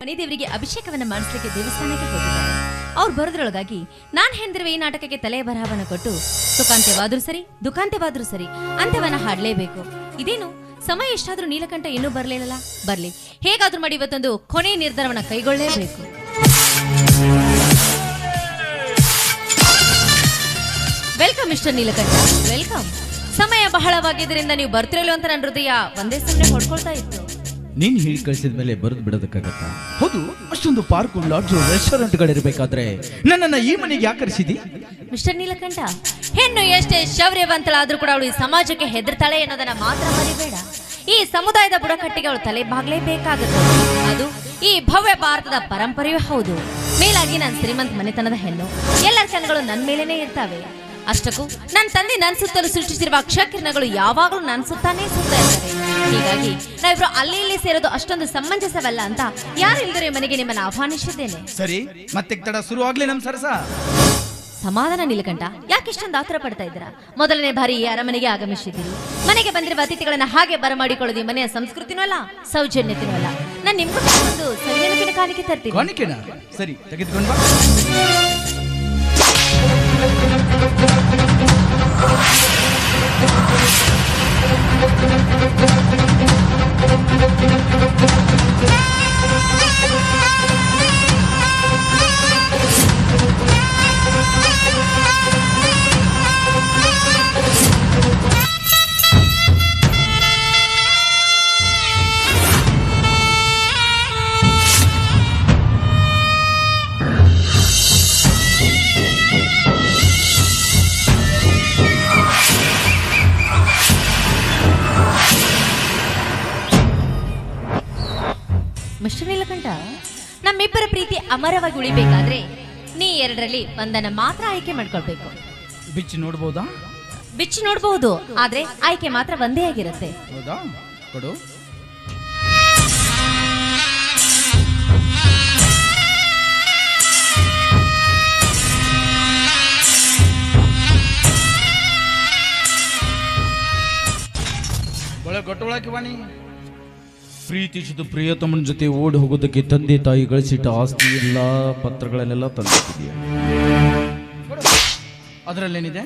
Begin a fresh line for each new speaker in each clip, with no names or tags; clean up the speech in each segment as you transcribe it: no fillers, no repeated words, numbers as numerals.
ಮನೆ ದೇವರಿಗೆ ಅಭಿಷೇಕವನ್ನ ಮಾಡಿಸಲಿಕ್ಕೆ ದೇವಸ್ಥಾನಕ್ಕೆ ಹೋಗಿದ್ದಾರೆ. ಅವ್ರು ಬರೋದ್ರೊಳಗಾಗಿ ನಾನ್ ಹೆಂದಿರುವ ಈ ನಾಟಕಕ್ಕೆ ತಲೆಯ ಬರಹವನ್ನ ಕೊಟ್ಟು ಸುಖಾಂತ್ಯವಾದ್ರೂ ಸರಿ ದುಃಖಾಂತ್ಯವಾದ್ರೂ ಸರಿ ಅಂತ್ಯವನ್ನ ಹಾಡಲೇಬೇಕು. ಇದೇನು ಸಮಯ ಎಷ್ಟಾದ್ರೂ ನೀಲಕಂಠ ಇನ್ನೂ ಬರ್ಲಿಲ್ಲಲ್ಲ, ಬರ್ಲಿ, ಹೇಗಾದ್ರೂ ಮಾಡಿ ಇವತ್ತೊಂದು ಕೊನೆ ನಿರ್ಧಾರವನ್ನ ಕೈಗೊಳ್ಳಲೇಬೇಕು. Welcome mister Neelakantha, welcome. ಸಮಯ ಬಹಳವಾಗಿದ್ದರಿಂದ ನೀವು ಬರ್ತಿರಲ್ಲ ಅಂತ ನನ್ನ ಹೃದಯ ಒಂದೇ ಸಮಯ ಹೊಡ್ಕೊಳ್ತಾ ಇತ್ತು.
ನೀನ್ ಹೇಳಿ ಕಳಿಸಿದ ಮೇಲೆ ಬರೆದು ಬಿಡೋದಕ್ಕಾಗತ್ತಾ? ಹೌದು, ಅಷ್ಟೊಂದು ಪಾರ್ಕ್, ಲಾಡ್ಜು, ರೆಸ್ಟೋರೆಂಟ್ಗಳಿರ್ಬೇಕಾದ್ರೆ ನನ್ನನ್ನ ಈ ಮನೆಗೆ ಯಾಕೆ ಕರೆಸಿದಿ?
ಮಿಸ್ಟರ್ ನೀಲಕಂಠ, ಹೆಣ್ಣು ಎಷ್ಟೇ ಶೌರ್ಯವಂತಳಾದ್ರೂ ಕೂಡ ಅವಳು ಈ ಸಮಾಜಕ್ಕೆ ಹೆದರ್ತಾಳೆ ಅನ್ನೋದನ್ನ ಮಾತ್ರ ಮರಿಬೇಡ. ಈ ಸಮುದಾಯದ ಬುಡಕಟ್ಟಿಗೆ ಅವಳು ತಲೆ ಬಾಗ್ಲೇಬೇಕಾಗುತ್ತೆ. ಅದು ಈ ಭವ್ಯ ಭಾರತದ ಪರಂಪರೆಯೂ ಹೌದು. ಮೇಲಾಗಿ ನಾನು ಶ್ರೀಮಂತ ಮನೆತನದ ಹೆಣ್ಣು, ಎಲ್ಲರ ಕಣ್ಣುಗಳು ನನ್ನ ಮೇಲೇನೆ ಇರ್ತವೆ. ಅಷ್ಟಕ್ಕೂ ನನ್ನ ತಂದೆ ನನ್ನ ಸುತ್ತಲೂ ಸೃಷ್ಟಿಸಿರುವ ಅಕ್ಷಕಿರಣಗಳು ಯಾವಾಗಲೂ ನನ್ನ ಸುತ್ತಾನೇ ಸುತ್ತಾ ಇರ್ತವೆ. ಹೀಗಾಗಿ ನಾವಿಬ್ರು ಅಲ್ಲಿ ಇಲ್ಲಿ ಸೇರೋದು ಅಷ್ಟೊಂದು ಸಮಂಜಸವಲ್ಲ ಅಂತ ಯಾರಿಲ್ದರೆ ಮನೆಗೆ ನಿಮ್ಮನ್ನು ಆಹ್ವಾನಿಸಿದ್ದೇನೆ.
ಸರಿ, ಮತ್ತೆ ತಡ ಶುರು ಆಗ್ಲಿ ನಮ್ ಸರಸ.
ಸಮಾಧಾನ ನೀಲಕಂಠ, ಯಾಕೆ ಇಷ್ಟೊಂದು ಆತರ ಪಡ್ತಾ ಇದ್ದೀರಾ? ಮೊದಲನೇ ಬಾರಿ ಈ ಅರಮನೆಗೆ ಆಗಮಿಸಿದ್ದೀರಿ. ಮನೆಗೆ ಬಂದಿರುವ ಅತಿಥಿಗಳನ್ನ ಹಾಗೆ ಬರಮಾಡಿಕೊಳ್ಳೋದು ಈ ಮನೆಯ ಸಂಸ್ಕೃತಿನೂ ಅಲ್ಲ, ಸೌಜನ್ಯತೆನೂ ಅಲ್ಲ. ನಾನು ನಿಮ್ಗೂ ಒಂದು ಸವಿನೆನಪಿನ ಕಾಣಿಕೆ ತರ್ತೀನಿ.
ಕಾಣಿಕೆನಾ? ಸರಿ, ತೆಗೆದುಕೊಂಡು ಬಾ.
ಮಿಸ್ಟರ್ ನೀಲಕಂಠ, ನಮ್ಮಿಬ್ಬರ ಪ್ರೀತಿ ಅಮರವಾಗಿ ಉಳಿಬೇಕಾದ್ರೆ ನೀ ಎರಡರಲ್ಲಿ ಒಂದನ್ನ ಮಾತ್ರ ಆಯ್ಕೆ ಮಾಡ್ಕೊಳ್ಬೇಕು.
ಬಿಚ್ಚಿ ನೋಡ್ಬೋದಾ?
ಬಿಚ್ಚಿ ನೋಡ್ಬಹುದು, ಆದ್ರೆ ಆಯ್ಕೆ ಮಾತ್ರ ಒಂದೇ ಆಗಿರುತ್ತೆ.
ಹೌದಾ? ಕೊಡು. ಒಳ್ಳೆ ಗೊಟ್ಟೊಳಕ್ಕೆ ಬಾಣಿ. ಪ್ರೀತಿಸಿದ ಪ್ರಿಯತಮನ ಜೊತೆ ಓಡಿ ಹೋಗೋದಕ್ಕೆ ತಂದೆ ತಾಯಿ ಗಳಿಸಿಟ್ಟ ಆಸ್ತಿ ಎಲ್ಲ ಪತ್ರಗಳನ್ನೆಲ್ಲ ತಂದಿದ್ದೀಯ. ಅದರಲ್ಲೇನಿದೆ?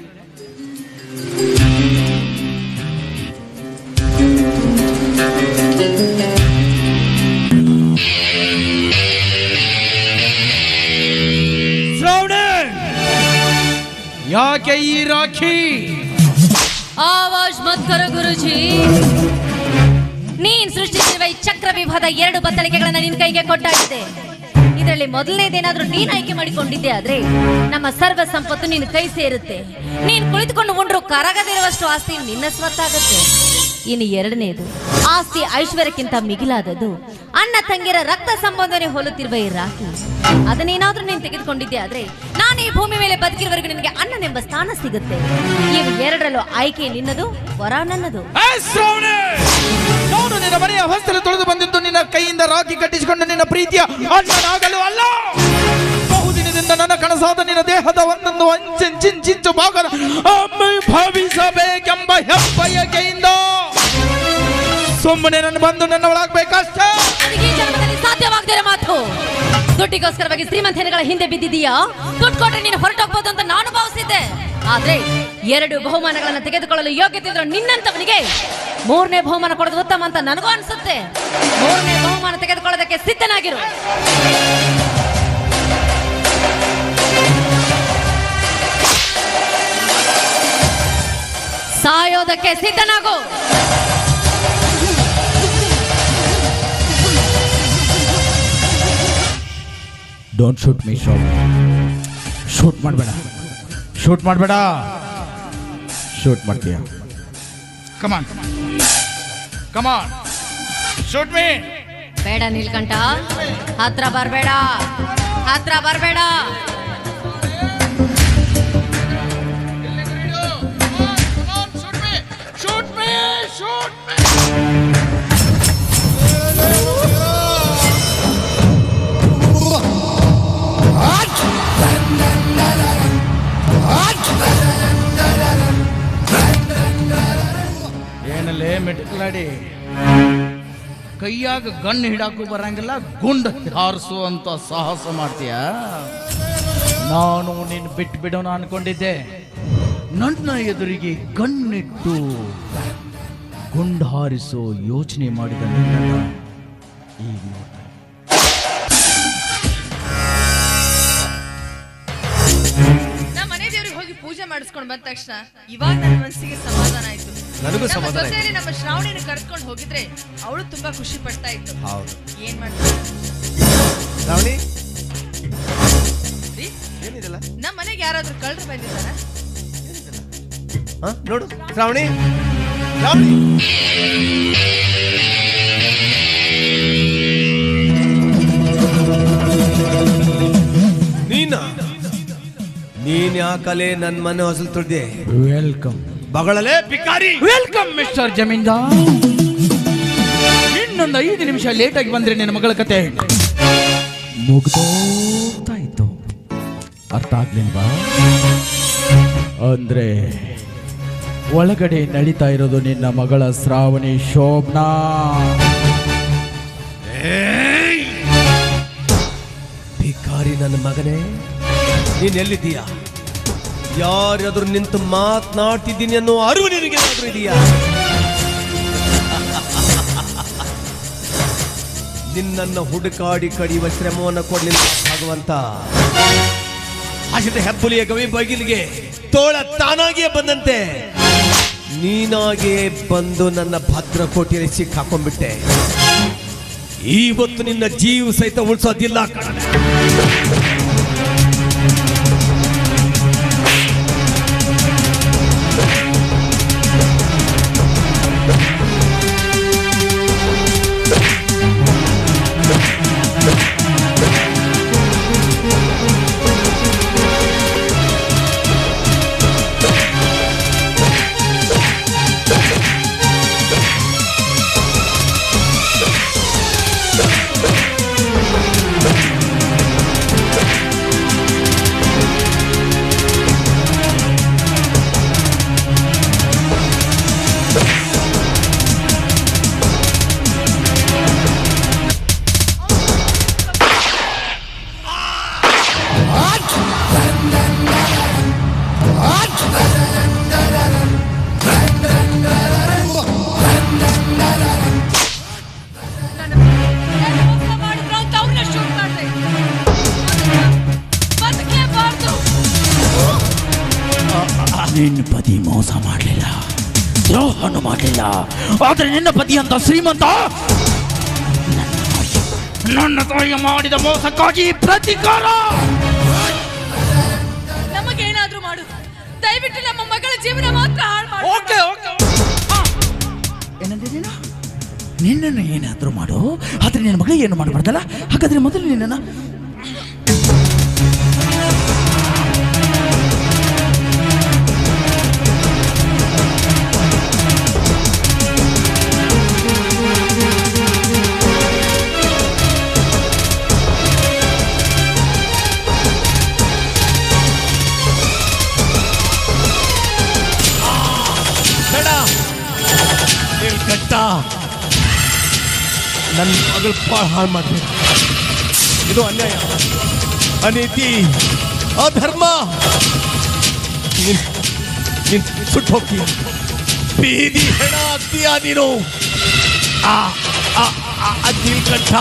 ಶ್ರಾವಣೆ, ಯಾಕೆ ಈ ರಾಖಿ?
ಆವಾಜ್ ಮತ್ ಕರೋ ಗುರುಜಿ. ನೀನ್ ಸೃಷ್ಟಿಸಿರುವ ಈ ಚಕ್ರ ವಿಭಾದ 2 ಬತ್ತಳಿಕೆಗಳನ್ನ ನಿನ್ ಕೈಗೆ ಕೊಟ್ಟಾಗಿದೆ. ಇದರಲ್ಲಿ ಮೊದಲನೇದೇನಾದ್ರೂ ನೀನ್ ಆಯ್ಕೆ ಮಾಡಿಕೊಂಡಿದ್ದೆ ಆದ್ರೆ ನಮ್ಮ ಸರ್ವ ಸಂಪತ್ತು ನಿನ್ನ ಕೈ ಸೇರುತ್ತೆ. ನೀನ್ ಕುಳಿತುಕೊಂಡು ಉಂಡ್ರು ಕರಗದಿರುವಷ್ಟು ಆಸ್ತಿ ನಿನ್ನ ಸ್ವತ್ತಾಗುತ್ತೆ. ಇನ್ನು ಎರಡನೇದು, ಆಸ್ತಿ ಐಶ್ವರ್ಯಕ್ಕಿಂತ ಮಿಗಿಲಾದದ್ದು ಅಣ್ಣ ತಂಗಿರ ರಕ್ತ ಸಂಬಂಧನೇ ಹೋಲುತ್ತಿರುವ ಈ ರಾಖಿ. ಅದನ್ನೇನಾದ್ರೂ ನೀನ್ ತೆಗೆದುಕೊಂಡಿದ್ದೆ ಆದ್ರೆ ನಾನು ಈ ಭೂಮಿ ಮೇಲೆ ಬದುಕಿರುವವರೆಗೂ ನಿನಗೆ ಅಣ್ಣನೆಂಬ ಸ್ಥಾನ ಸಿಗುತ್ತೆ. ಇವು ಎರಡರಲ್ಲೂ ಆಯ್ಕೆ ನಿನ್ನದು, ವರ ನನ್ನದು.
ನಾನು ನಿನ್ನ ಮನೆಯ ಹೊಸ್ತಲು ತೊಳೆದು ಬಂದಿದ್ದು ನಿನ್ನ ಕೈಯಿಂದ ರಾಖಿ ಕಟ್ಟಿಸಿಕೊಂಡು ನಿನ್ನ ಪ್ರೀತಿಯ ಅಣ್ಣನಾಗಲು ಅಲ್ಲ. ಬಹುದಿನದಿಂದ ನನ್ನ ಕನಸಾದ ನಿನ್ನ ದೇಹದ ಒಂದೊಂದು ಅಂಚಿಂಚಿಂಚು ಭಾಗ ಭಾವಿಸಬೇಕೆಂಬ ಹೆಬ್ಬಯಕೆಯಿಂದ ಸುಮ್ಮನೆ ನನ್ನ ಬಂದು ನನ್ನ ಒಳಗ್ಬೇಕಷ್ಟೇ.
ಸಾಧ್ಯವಾಗದಿರೋ ಮಾತು. ದುಡ್ಡಿಗೋಸ್ಕರವಾಗಿ ಶ್ರೀಮಂತ ಹೆಣ್ಣುಗಳ ಹಿಂದೆ ಬಿದ್ದಿದೀಯಾ? ದುಡ್ಡು ಕೊಟ್ಟರೆ ನೀನು ಹೊರಟೋಗ್ಬೋದು ಅಂತ ನಾನು ಭಾವಿಸಿದ್ದೆ. ಆದ್ರೆ 2 ಬಹುಮಾನಗಳನ್ನು ತೆಗೆದುಕೊಳ್ಳಲು ಯೋಗ್ಯತೆ ಇದ್ರು ನಿನ್ನಂತವನಿಗೆ 3ನೇ ಬಹುಮಾನ ಕೊಡೋದು ಉತ್ತಮ ಅಂತ ನನಗೂ ಅನ್ಸುತ್ತೆ. 3ನೇ ಬಹುಮಾನ ತೆಗೆದುಕೊಳ್ಳೋದಕ್ಕೆ ಸಿದ್ಧನಾಗಿರು. ಸಾಯೋದಕ್ಕೆ ಸಿದ್ಧನಾಗು.
Don't shoot me. ಶೂಟ್ ಮಾಡಬೇಡ, ಶೂಟ್ ಮಾಡಬೇಡ. ಶೂಟ್ ಮಾಡ್ತೀಯ? Come on come on, shoot me.
ಬೇಡ ನೀಲ್ಕಂಠ, ಹತ್ರ ಬರಬೇಡ, ಹತ್ರ ಬರಬೇಡ.
ಏನಲ್ಲೇ ಮೆಟ್ಕಲಾಡಿ ಕೈಯಾಗ ಗಣ್ಣು ಹಿಡಾಕು ಬರಂಗಿಲ್ಲ, ಗುಂಡು ಹಾರಿಸುವಂತ ಸಾಹಸ ಮಾಡ್ತೀಯ? ನಾನು ನಿನ್ನ ಬಿಟ್ಟು ಬಿಡೋಣ ಅನ್ಕೊಂಡಿದ್ದೆ. ನನ್ನ ಎದುರಿಗೆ ಗಣ್ಣಿಟ್ಟು ಗುಂಡು ಹಾರಿಸೋ ಯೋಚನೆ ಮಾಡಿದ ನಿನ್ನನ್ನ ಈಗ ನೋಡ್ತಾ
ನಾ ಮನೆ ದೇವ್ರಿಗೆ ಹೋಗಿ ಪೂಜೆ ಮಾಡಿಸ್ಕೊಂಡು ಬಂದ ತಕ್ಷಣ ಇವಾಗ ನನ್ನ ಮನಸ್ಸಿಗೆ ಸಮಾಧಾನ ಆಯ್ತು.
ನನಗೂ
ನಮ್ಮ
ಸಮಾಧಾನ ಆಯ್ತು.
ಜೊತೆಯಲ್ಲಿ ನಮ್ಮ ಶ್ರಾವಣಿನ ಕರ್ಕೊಂಡು ಹೋಗಿದ್ರೆ ಅವಳು ತುಂಬಾ ಖುಷಿ ಪಡ್ತಾ ಇತ್ತು.
ಹೌದು.
ಏನ್ ಮಾಡ್ತಾರೆ
ಶ್ರಾವಣಿ
ರೀ?
ಏನಿದೆಲ್ಲ?
ನಮ್ಮ ಮನೆಗೆ ಯಾರಾದ್ರೂ ಕಳ್ಳರು ಬಂದಿದ್ದಾರ?
ಹಾ ನೋಡು ಶ್ರಾವಣಿ, ಶ್ರಾವಣಿ ನೀನ್ ಯಾಕಲೆ ನನ್ ಮನೆ ಹೊಸಲು ತುಳ್ದೆ?
ವೆಲ್ಕಮ್
ಬಗಳಲೆ ಭಿಕಾರಿ.
Welcome mister zamindar. ಇನ್ನೊಂದು 5 ನಿಮಿಷ ಲೇಟ್ ಆಗಿ ಬಂದ್ರೆ ನಿನ್ನ ಮಗಳ ಕತೆ ಮುಗ್ದೋಗ್ತಾ ಇತ್ತು. ಅರ್ಥ ಆಗ್ಲಿಲ್ವಾ? ಅಂದ್ರೆ ಒಳಗಡೆ ನಡೀತಾ ಇರೋದು ನಿನ್ನ ಮಗಳ ಶ್ರಾವಣಿ ಶೋಭನಾ.
ಭಿಕಾರಿ ನನ್ನ ಮಗನೇ, ನೀನ್ ಎಲ್ಲಿದ್ದೀಯಾ? ಯಾರಾದ್ರೂ ನಿಂತು ಮಾತನಾಡ್ತಿದ್ದೀನಿ ಅನ್ನೋ ಅರಿವು ನಿನಗೇನಾದ್ರೂ ಇದೆಯಾ? ನಿನ್ನನ್ನು ಹುಡುಕಾಡಿ ಕಡಿಯುವ ಶ್ರಮವನ್ನು ಕೊಡ್ಲಿಲ್ಲ ಭಗವಂತ. ಹಸಿದ ಹೆಬ್ಬುಲಿಯ ಗವಿ ಬಗಿಲಿಗೆ ತೋಳ ತಾನಾಗಿಯೇ ಬಂದಂತೆ ನೀನಾಗೇ ಬಂದು ನನ್ನ ಭದ್ರಕೋಟೆಯಲ್ಲಿ ಸಿಕ್ಕಾಕೊಂಡ್ಬಿಟ್ಟೆ. ಇವತ್ತು ನಿನ್ನ ಜೀವ ಸಹಿತ ಉಳಿಸೋದಿಲ್ಲ ಕಣ.
ನಿನ್ನ ಪತಿ ಮೋಸ ಮಾಡಲಿಲ್ಲ, ದ್ರೋಹನು ಮಾಡಲಿಲ್ಲ. ಆದ್ರೆ ನಿನ್ನ ಪತಿ ಅಂತ ಶ್ರೀಮಂತ ನನ್ನ ತಾಯಿ ಮಾಡಿದ ಮೋಸಕ್ಕಾಗಿ ಪ್ರತಿಕಾರ.
ನಮಗೇನಾದ್ರೂ ಮಾಡು, ದಯವಿಟ್ಟು ನಮ್ಮ ಮಗಳ ಜೀವನ ಮಾತ್ರ ಹಾಳು ಮಾಡು.
ಏನಂದಿದ್ದೀನ? ನಿನ್ನನ್ನು ಏನಾದ್ರೂ ಮಾಡು, ಆದ್ರೆ ನಿನ್ನ ಮಗ ಏನು ಮಾಡಬಾರ್ದಲ್ಲ. ಹಾಗಾದ್ರೆ ಮೊದಲು ನಿನ್ನ
ನನ್ನ ಮಗಳು ಹಾಳು ಮಾಡ್ಬೇಕು. ಇದು ಅನ್ಯಾಯ, ಅನೀತಿ, ಅಧರ್ಮ. ನೀನ್ ಸುಟ್ಟು ಹೋಗ್ತೀಯ, ಬೀದಿ ಹೆಣ ಆಗ್ತೀಯ ನೀನು. ನೀಲ್ಕಂಠ,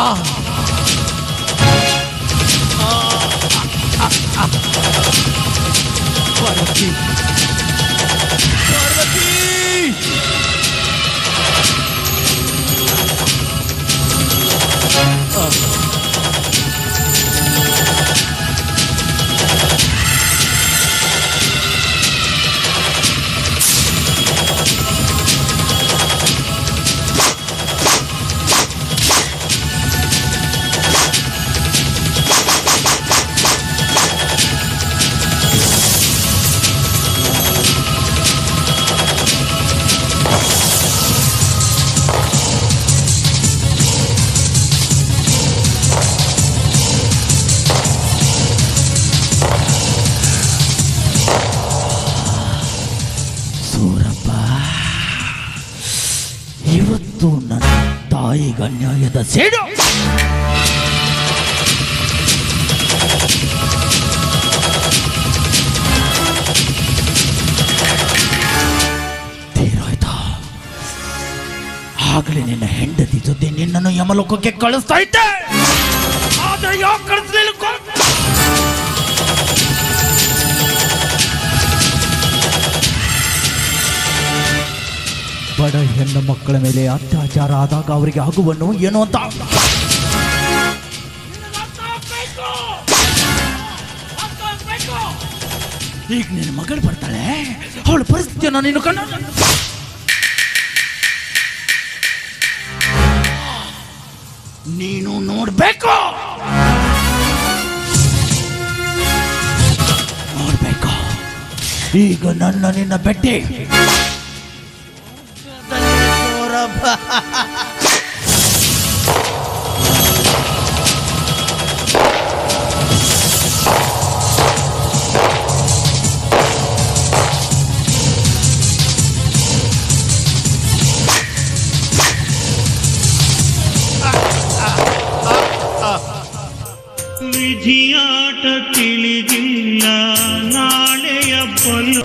ಪಾರ್ವತಿ, ಪಾರ್ವತಿ.
ಈಗ ನ್ಯಾಯದ ಸೇಡು. ತೀರಾಯ್ತಾ? ಆಗ್ಲೇ ನಿನ್ನ ಹೆಂಡತಿ ಜೊತೆ ನಿನ್ನನ್ನು ಯಮಲೋಕಕ್ಕೆ ಕಳಿಸ್ತಾ ಇದ್ದೆ. ಆದ್ರೆ ಯಾಕೆ ಕಳಿಸ್ಲಿಲ್ಲ? ಬಡ ಹೆಣ್ಣು ಮಕ್ಕಳ ಮೇಲೆ ಅತ್ಯಾಚಾರ ಆದಾಗ ಅವರಿಗೆ ಆಗುವ ನೋವು ಏನು ಅಂತ ಈಗ ನಿನ್ನ ಮಗಳು ಬರ್ತಾಳೆ, ಅವಳ ಪರಿಸ್ಥಿತಿಯನ್ನು ನೀನು ಕಂಡು ನೀನು ನೋಡ್ಬೇಕು. ಈಗ ನಿನ್ನ ಭೇಟಿ
ವಿಧಿಯಾಟ ತಿಳಿದಿಲ್ಲ ನಾಳೆಯ ಬಲು.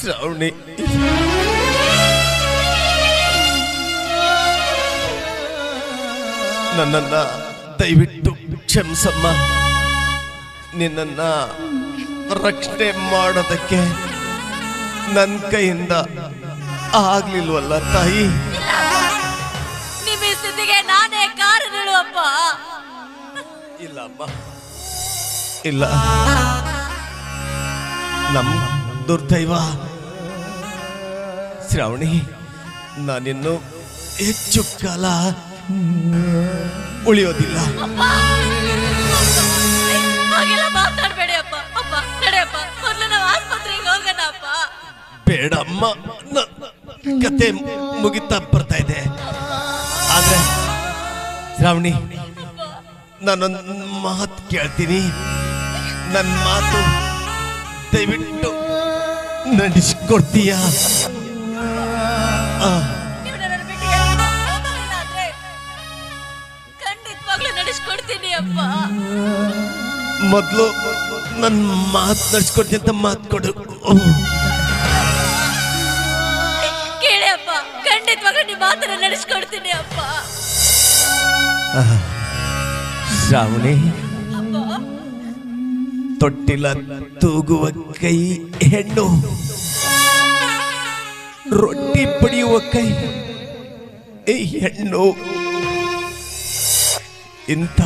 ಶ್ರಾವಣಿ, ನನ್ನನ್ನ ದಯವಿಟ್ಟು ಕ್ಷಮಿಸಮ್ಮ. ನಿನ್ನನ್ನ ರಕ್ಷಣೆ ಮಾಡೋದಕ್ಕೆ ನನ್ನ ಕೈಯಿಂದ ಆಗ್ಲಿಲ್ವಲ್ಲ ತಾಯಿ.
ನಿಮ್ಮ ಈ ಸ್ಥಿತಿಗೆ ನಾನೇ ಕಾರಣಗಳು ಅಪ್ಪ.
ಇಲ್ಲ ಅಮ್ಮ, ಇಲ್ಲ. ನಮ್ ದುರ್ದೈವ ಶ್ರಾವಣಿ, ನಾನಿನ್ನು ಹೆಚ್ಚು ಕಾಲ ಉಳಿಯೋದಿಲ್ಲ.
ಹಾಗೆಲ್ಲ ಮಾತಾಡ್ಬೇಡಿ ಅಪ್ಪ. ಅಪ್ಪ ನಡೆಯಪ್ಪ, ಮೊದಲು ನಾವು ಆಸ್ಪತ್ರೆಗೆ ಹೋಗೋಣ ಅಪ್ಪ.
ಬೇಡಮ್ಮ, ಕತೆ ಮುಗಿತಾ ಬರ್ತಾ ಇದೆ. ಆದ್ರೆ ಶ್ರಾವಣಿ, ನಾನೊಂದು ಮಾತು ಕೇಳ್ತೀನಿ. ನನ್ನ ಮಾತು ದಯವಿಟ್ಟು ನಡೆಸ್ಕೊಡ್ತೀಯ?
ಖಂಡಿತವಾಗ್ಲೂ ನಡೆಸ್ಕೊಡ್ತೀನಿ ಅಪ್ಪ.
ಮೊದಲು ನನ್ನ ಮಾತು ನಡೆಸ್ಕೊಡ್ತೀನಿ ಅಂತ ಮಾತು ಕೊಡು.
ಕೇಳಿ ಅಪ್ಪ, ಖಂಡಿತವಾಗ್ಲೂ ನಿಮ್ಮ ಮಾತನ್ನ ನಡೆಸ್ಕೊಡ್ತೀನಿ ಅಪ್ಪ.
ಶ್ರಾವಣಿ, ತೊಟ್ಟಿಲ ತೂಗುವ ಕೈ ಹೆಣ್ಣು, ರೊಟ್ಟಿ ಪಡೆಯುವ ಕೈ ಈ ಹೆಣ್ಣು. ಇಂಥ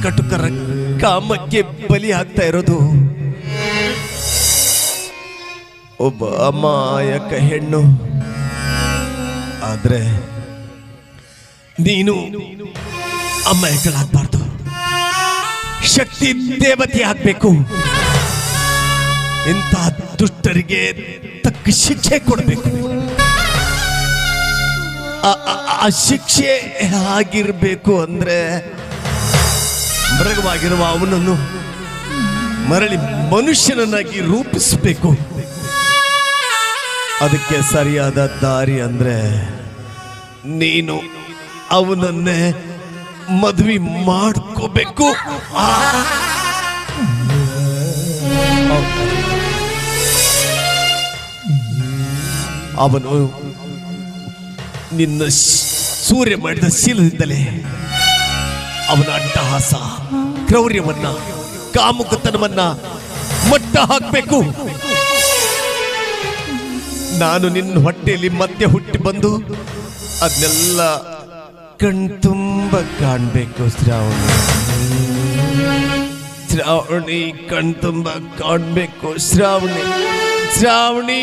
ಕಟುಕರ ಕಾಮಕ್ಕೆ ಬಲಿ ಆಗ್ತಾ ಇರೋದು ಒಬ್ಬ ಅಮಾಯಕ ಹೆಣ್ಣು. ಆದ್ರೆ ನೀನು ಅಮಾಯಕಳಾಗಬಾರ್ದು, ಶಕ್ತಿ ದೇವತೆ ಆಗ್ಬೇಕು. ಇಂಥ ದುಷ್ಟರಿಗೆ ತಕ್ಕ ಶಿಕ್ಷೆ ಕೊಡಬೇಕು. ಆ ಶಿಕ್ಷೆ ಆಗಿರ್ಬೇಕು ಅಂದ್ರೆ ಮೃಗವಾಗಿರುವ ಅವನನ್ನು ಮರಳಿ ಮನುಷ್ಯನನ್ನಾಗಿ ರೂಪಿಸಬೇಕು. ಅದಕ್ಕೆ ಸರಿಯಾದ ದಾರಿ ಅಂದ್ರೆ ನೀನು ಅವನನ್ನೇ ಮದುವೆ ಮಾಡ್ಕೋಬೇಕು. ಅವನು ನಿನ್ನ ಸೂರ್ಯ ಮಾಡಿದ ಶೀಲದಿಂದಲೇ ಅವನ ಅಟ್ಟಹಾಸ, ಕ್ರೌರ್ಯವನ್ನ, ಕಾಮುಕತನವನ್ನ ಮಟ್ಟ ಹಾಕಬೇಕು. ನಾನು ನಿನ್ನ ಹೊಟ್ಟೆಯಲ್ಲಿ ಮತ್ತೆ ಹುಟ್ಟಿ ಬಂದು ಅದನ್ನೆಲ್ಲ ಕಣ್ತುಂಬ ಕಾಣ್ಬೇಕು. ಶ್ರಾವಣಿ, ಶ್ರಾವಣಿ, ಕಣ್ತುಂಬ ಕಾಣ್ಬೇಕು. ಶ್ರಾವಣಿ, ಶ್ರಾವಣಿ.